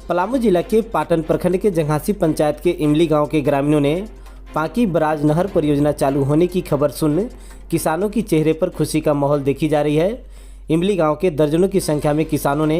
पलामू जिला के पाटन प्रखंड के जंघासी पंचायत के इमली गांव के ग्रामीणों ने पांकी बराज नहर परियोजना चालू होने की खबर सुन किसानों की चेहरे पर खुशी का माहौल देखी जा रही है। इमली गांव के दर्जनों की संख्या में किसानों ने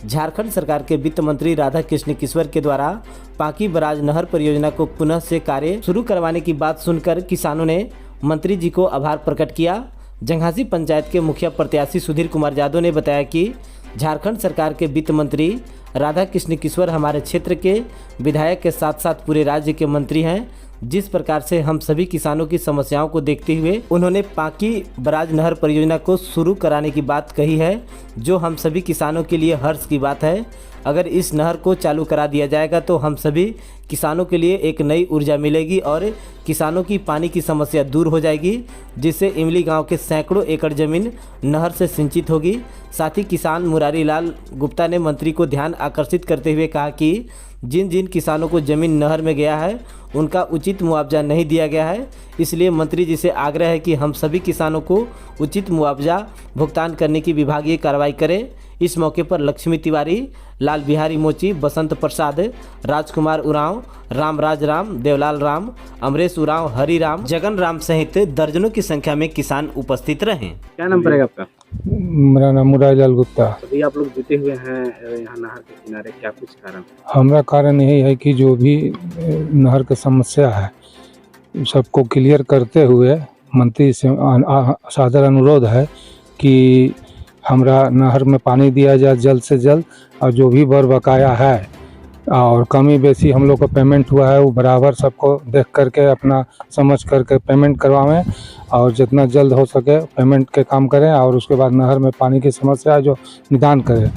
झारखंड सरकार के वित्त मंत्री राधा कृष्ण किश्वर के द्वारा पांकी बराज नहर परियोजना को पुनः से कार्य शुरू करवाने की बात सुनकर किसानों ने मंत्री जी को आभार प्रकट किया। जंघासी पंचायत के मुखिया प्रत्याशी सुधीर कुमार यादव ने बताया कि झारखंड सरकार के वित्त मंत्री राधा कृष्ण किश्वर हमारे क्षेत्र के विधायक के साथ साथ पूरे राज्य के मंत्री हैं। जिस प्रकार से हम सभी किसानों की समस्याओं को देखते हुए उन्होंने पांकी बराज नहर परियोजना को शुरू कराने की बात कही है, जो हम सभी किसानों के लिए हर्ष की बात है। अगर इस नहर को चालू करा दिया जाएगा तो हम सभी किसानों के लिए एक नई ऊर्जा मिलेगी और किसानों की पानी की समस्या दूर हो जाएगी, जिससे इमली गांव के सैकड़ों एकड़ जमीन नहर से सिंचित होगी। साथ ही किसान मुरारी लाल गुप्ता ने मंत्री को ध्यान आकर्षित करते हुए कहा कि जिन जिन किसानों को जमीन नहर में गया है उनका उचित मुआवजा नहीं दिया गया है, इसलिए मंत्री जी से आग्रह है कि हम सभी किसानों को उचित मुआवजा भुगतान करने की विभागीय कार्रवाई करें। इस मौके पर लक्ष्मी तिवारी, लाल बिहारी मोची, बसंत प्रसाद, राजकुमार उरांव, रामराज राम, देवलाल राम, अमरेश उरांव, हरि राम, जगन राम सहित दर्जनों की संख्या में किसान उपस्थित रहे। क्या नाम पड़ेगा आपका? मेरा नाम मुरारी लाल गुप्ता। अभी आप लोग जुटे हुए हैं यहाँ नहर के किनारे, क्या कुछ कारण? हमारा कारण यही है कि जो भी नहर की समस्या है सबको क्लियर करते हुए मंत्री से सादर अनुरोध है कि हमरा नहर में पानी दिया जाए जल्द से जल्द, और जो भी बर बकाया है और कमी बेसी हम लोग को पेमेंट हुआ है वो बराबर सबको देख करके अपना समझ करके पेमेंट करवाएं और जितना जल्द हो सके पेमेंट के काम करें, और उसके बाद नहर में पानी की समस्या जो निदान करें।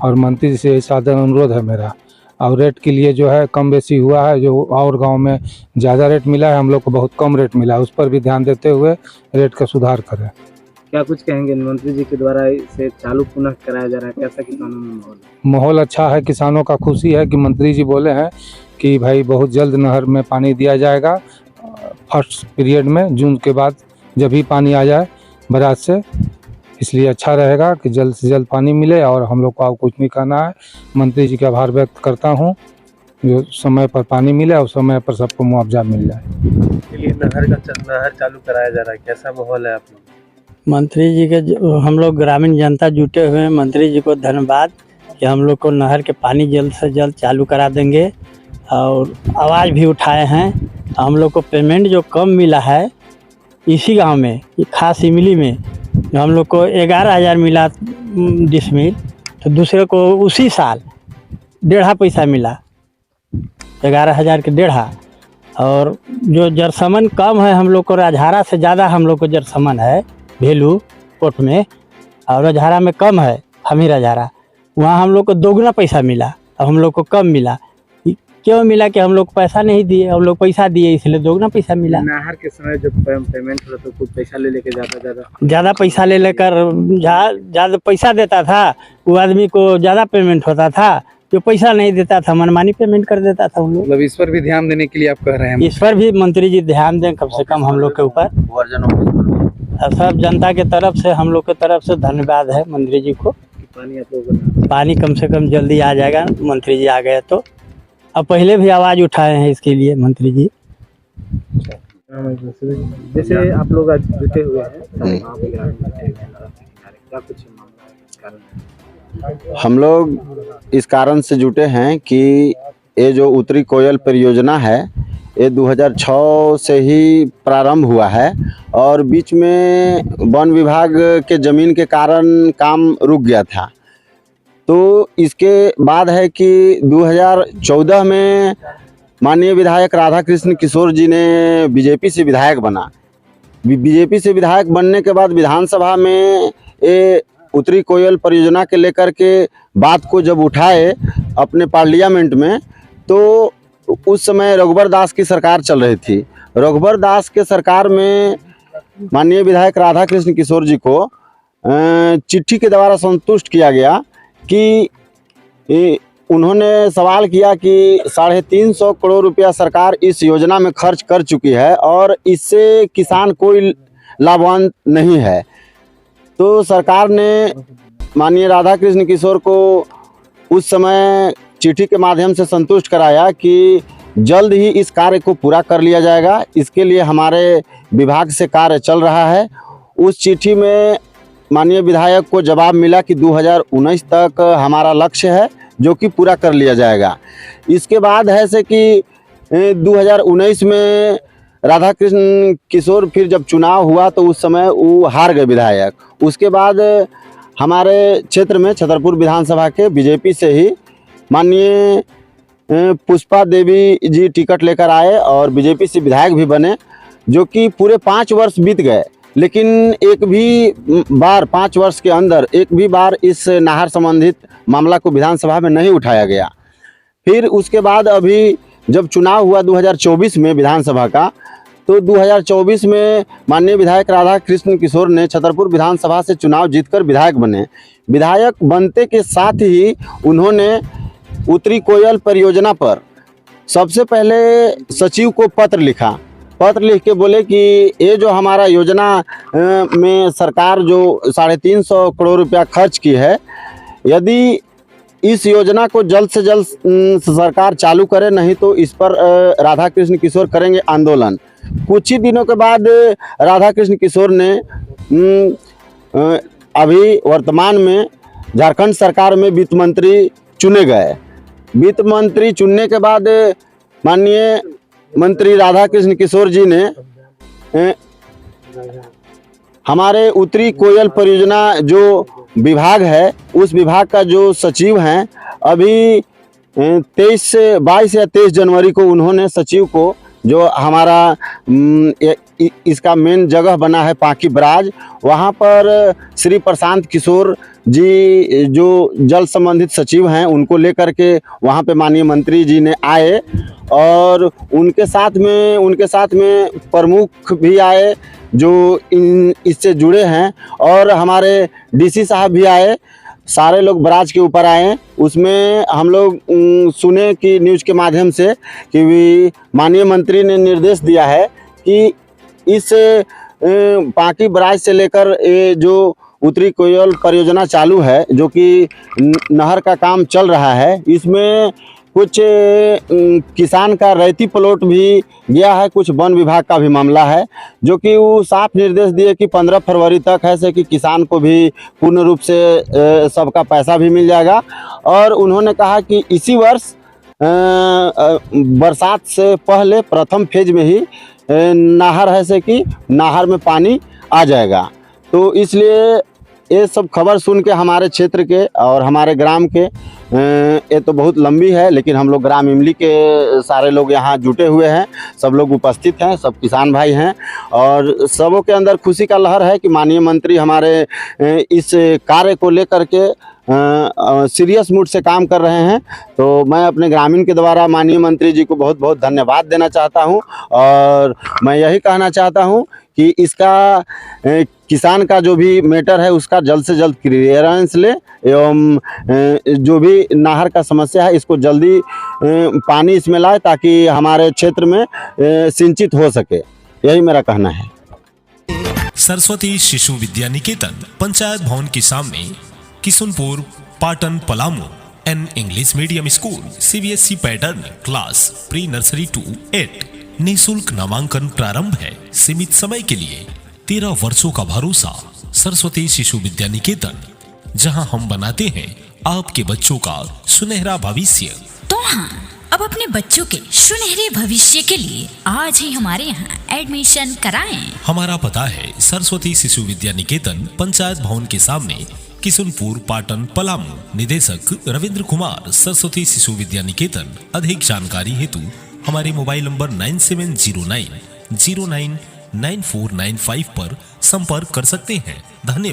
और मंत्री जी से सादर अनुरोध है मेरा। और रेट के लिए जो है कम बेसी हुआ है, जो और गांव में ज़्यादा रेट मिला है हम लोग को बहुत कम रेट मिला है, उस पर भी ध्यान देते हुए रेट का सुधार करें। क्या कुछ कहेंगे? मंत्री जी के द्वारा इसे चालू पुनः कराया जा रहा है, कैसा किसानों में माहौल अच्छा है, किसानों का खुशी है कि मंत्री जी बोले हैं कि भाई बहुत जल्द नहर में पानी दिया जाएगा। फर्स्ट पीरियड में जून के बाद जब भी पानी आ जाए बराज से, इसलिए अच्छा रहेगा कि जल्द से जल्द पानी मिले और हम लोग को और कुछ नहीं करना है। मंत्री जी का आभार व्यक्त करता हूँ जो समय पर पानी मिले और समय पर सबको मुआवजा मिल जाए। चलिए, नहर चालू कराया जा रहा है, कैसा माहौल है आप लोग? मंत्री जी के हम लोग ग्रामीण जनता जुटे हुए हैं। मंत्री जी को धन्यवाद कि हम लोग को नहर के पानी जल्द से जल्द चालू करा देंगे, और आवाज़ भी उठाए हैं। हम लोग को पेमेंट जो कम मिला है इसी गांव में, खास इमली में, जो हम लोग को 11,000 मिला डिसमिल, तो दूसरे को उसी साल 1.5 पैसा मिला, 11,000 के 1.5। और जो जरसमन कम है हम लोग को, राजहारा से ज़्यादा हम लोग को जरसमन है भेलू कोट में, और राजहारा में कम है हमी राजहारा, वहाँ हम लोग को दोगुना पैसा मिला और हम लोग को कम मिला। क्यों मिला कि हम लोग पैसा नहीं दिए, हम लोग पैसा दिए इसलिए दोगुना पैसा मिला। नहर के समय जब पेमेंट हो तो कुछ पैसा ले लेके ज़्यादा पैसा ले लेकर ज़्यादा पैसा देता था, वो आदमी को ज़्यादा पेमेंट होता था। जो पैसा नहीं देता था मनमानी पेमेंट कर देता था उन लोग। मतलब इस पर भी ध्यान देने के लिए आप कह रहे हैं? इस पर भी मंत्री जी ध्यान दें कम से कम हम लोग के ऊपर। सब जनता के तरफ से, हम लोग के तरफ से धन्यवाद है मंत्री जी को। पानी कम से कम जल्दी आ जाएगा, मंत्री जी आ गए तो। अब पहले भी आवाज़ उठाए हैं इसके लिए मंत्री जी। जैसे आप लोग आज जुटे हुए हैं, क्या कुछ हम लोग इस कारण से जुटे हैं कि ये जो उत्तरी कोयल परियोजना है ये 2006 से ही प्रारंभ हुआ है, और बीच में वन विभाग के ज़मीन के कारण काम रुक गया था। तो इसके बाद है कि 2014 में माननीय विधायक राधा कृष्ण किशोर जी ने बीजेपी से विधायक बना। बीजेपी से विधायक बनने के बाद विधानसभा में ये उत्तरी कोयल परियोजना के लेकर के बात को जब उठाए अपने पार्लियामेंट में, तो उस समय रघुबर दास की सरकार चल रही थी। रघुबर दास के सरकार में माननीय विधायक राधा कृष्ण किशोर जी को चिट्ठी के द्वारा संतुष्ट किया गया कि उन्होंने सवाल किया कि 350 करोड़ रुपया सरकार इस योजना में खर्च कर चुकी है और इससे किसान कोई लाभान्वित नहीं है। तो सरकार ने माननीय राधा कृष्ण किशोर को उस समय चिट्ठी के माध्यम से संतुष्ट कराया कि जल्द ही इस कार्य को पूरा कर लिया जाएगा। इसके लिए हमारे विभाग से कार्य चल रहा है। उस चिट्ठी में माननीय विधायक को जवाब मिला कि 2019 तक हमारा लक्ष्य है, जो कि पूरा कर लिया जाएगा। इसके बाद है से कि 2019 में राधा कृष्ण किशोर फिर जब चुनाव हुआ तो उस समय वो हार गए विधायक। उसके बाद हमारे क्षेत्र में छतरपुर विधानसभा के बीजेपी से ही माननीय पुष्पा देवी जी टिकट लेकर आए और बीजेपी से विधायक भी बने, जो कि पूरे 5 वर्ष बीत गए, लेकिन एक भी बार 5 वर्ष के अंदर एक भी बार इस नहर संबंधित मामला को विधानसभा में नहीं उठाया गया। फिर उसके बाद अभी जब चुनाव हुआ 2024 में विधानसभा का, तो 2024 में माननीय विधायक राधा कृष्ण किशोर ने छतरपुर विधानसभा से चुनाव जीतकर विधायक बने। विधायक बनते के साथ ही उन्होंने उत्तरी कोयल परियोजना पर सबसे पहले सचिव को पत्र लिखा। पत्र लिख के बोले कि ये जो हमारा योजना में सरकार जो 350 करोड़ रुपया खर्च की है, यदि इस योजना को जल्द से जल्द सरकार चालू करे, नहीं तो इस पर राधा कृष्ण किशोर करेंगे आंदोलन। कुछ ही दिनों के बाद राधा कृष्ण किशोर ने अभी वर्तमान में झारखंड सरकार में वित्त मंत्री चुने गए। वित्त मंत्री चुनने के बाद माननीय मंत्री राधा कृष्ण किशोर जी ने हमारे उत्तरी कोयल परियोजना जो विभाग है, उस विभाग का जो सचिव हैं, अभी 22 या 23 जनवरी को उन्होंने सचिव को, जो हमारा इसका मेन जगह बना है पांकी बराज, वहाँ पर श्री प्रशांत किशोर जी जो जल संबंधित सचिव हैं, उनको लेकर के वहाँ पे माननीय मंत्री जी ने आए और उनके साथ में प्रमुख भी आए जो इससे जुड़े हैं, और हमारे डीसी साहब भी आए। सारे लोग बराज के ऊपर आए। उसमें हम लोग सुने कि न्यूज़ के माध्यम से कि माननीय मंत्री ने निर्देश दिया है कि इस पांकी बराज से लेकर ये जो उत्तरी कोयल परियोजना चालू है, जो कि नहर का काम चल रहा है, इसमें कुछ किसान का रैती प्लॉट भी गया है, कुछ वन विभाग का भी मामला है, जो कि वो साफ निर्देश दिए कि 15 फरवरी तक है से कि किसान को भी पूर्ण रूप से सबका पैसा भी मिल जाएगा। और उन्होंने कहा कि इसी वर्ष बरसात से पहले प्रथम फेज में ही नहर है से कि नहर में पानी आ जाएगा। तो इसलिए ये सब खबर सुन के हमारे क्षेत्र के और हमारे ग्राम के, ये तो बहुत लंबी है, लेकिन हम लोग ग्राम इमली के सारे लोग यहाँ जुटे हुए हैं, सब लोग उपस्थित हैं, सब किसान भाई हैं, और सबों के अंदर खुशी का लहर है कि माननीय मंत्री हमारे इस कार्य को लेकर के सीरियस मूड से काम कर रहे हैं। तो मैं अपने ग्रामीण के द्वारा माननीय मंत्री जी को बहुत बहुत धन्यवाद देना चाहता हूं, और मैं यही कहना चाहता हूं कि इसका किसान का जो भी मैटर है उसका जल्द से जल्द क्लियरेंस ले, एवं जो भी नहर का समस्या है इसको जल्दी पानी इसमें लाए, ताकि हमारे क्षेत्र में सिंचित हो सके। यही मेरा कहना है। सरस्वती शिशु विद्या निकेतन पंचायत भवन के सामने, Kishunpur, Patan, Palamu an English medium school, CBSE pattern, class pre nursery to 8। निःशुल्क नामांकन प्रारंभ है। सीमित समय के लिए 13 वर्षों का भरोसा। सरस्वती शिशु विद्या निकेतन, जहां हम बनाते हैं आपके बच्चों का सुनहरा भविष्य। तो हाँ, अब अपने बच्चों के सुनहरे भविष्य के लिए आज ही हमारे यहाँ एडमिशन कराएं। हमारा पता है सरस्वती शिशु विद्या निकेतन, पंचायत भवन के सामने, किशुनपुर, पाटन, पलामू। निदेशक रविंद्र कुमार, सरस्वती शिशु विद्या निकेतन। अधिक जानकारी हेतु हमारे मोबाइल नंबर 9709 099495 पर संपर्क कर सकते हैं। धन्यवाद।